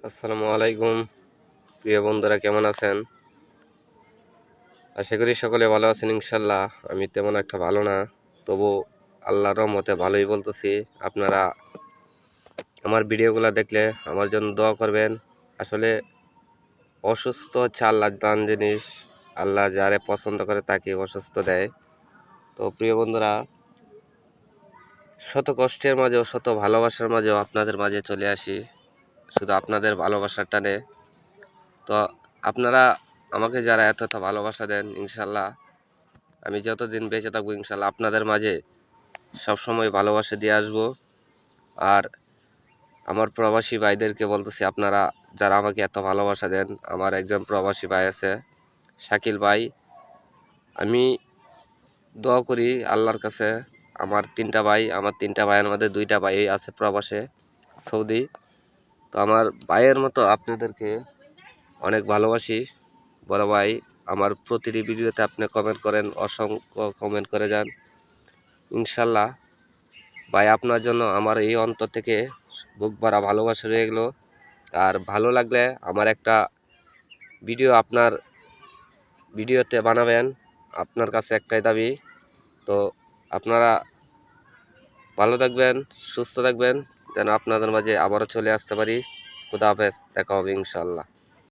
আসসালামু আলাইকুম প্রিয় বন্ধুরা, কেমন আছেন? আশা করি সকলে ভালো আছেন ইনশাল্লাহ। আমি তেমন একটা ভালো না, তবু আল্লাহর রহমতে ভালোই বলতেছি। আপনারা আমার ভিডিওগুলো দেখলে আমার জন্য দোয়া করবেন। আসলে অসুস্থ হচ্ছে আল্লাহর দান জিনিস। আল্লাহ যারে পছন্দ করে তাকে অসুস্থ দেয়। তো প্রিয় বন্ধুরা, শত কষ্টের মাঝেও শত ভালোবাসার মাঝেও আপনাদের মাঝে চলে আসি, শুধু আপনাদের ভালোবাসার টানে। তো আপনারা আমাকে যারা এত ভালোবাসা দেন, ইনশাল্লাহ আমি যতদিন বেঁচে থাকবো ইনশাল্লাহ আপনাদের মাঝে সবসময় ভালোবাসা দিয়ে আসবো। আর আমার প্রবাসী ভাইদেরকে বলতেছি, আপনারা যারা আমাকে এত ভালোবাসা দেন, আমার একজন প্রবাসী ভাই আছে, শাকিল ভাই। আমি দোয়া করি আল্লাহর কাছে, আমার তিনটা ভাইয়ের মধ্যে দুইটা ভাই আছে প্রবাসে, সৌদি। তো আমার ভাইয়ের মতো আপনাদেরকে অনেক ভালোবাসি। বড় ভাই, আমার প্রতিটি ভিডিওতে আপনি কমেন্ট করেন, অসংখ্য কমেন্ট করে যান। ইনশাল্লাহ ভাই, আপনার জন্য আমার এই অন্তর থেকে বুক ভরা ভালোবাসা রয়ে গেলো। আর ভালো লাগলে আমার একটা ভিডিও আপনার ভিডিওতে বানাবেন, আপনার কাছে একটাই দাবি। তো আপনারা ভালো থাকবেন, সুস্থ থাকবেন, যেন আপনাদের মাঝে আবারও চলে আসতে পারি। খুদা হাফেজ, দেখা হবে ইনশাল্লাহ।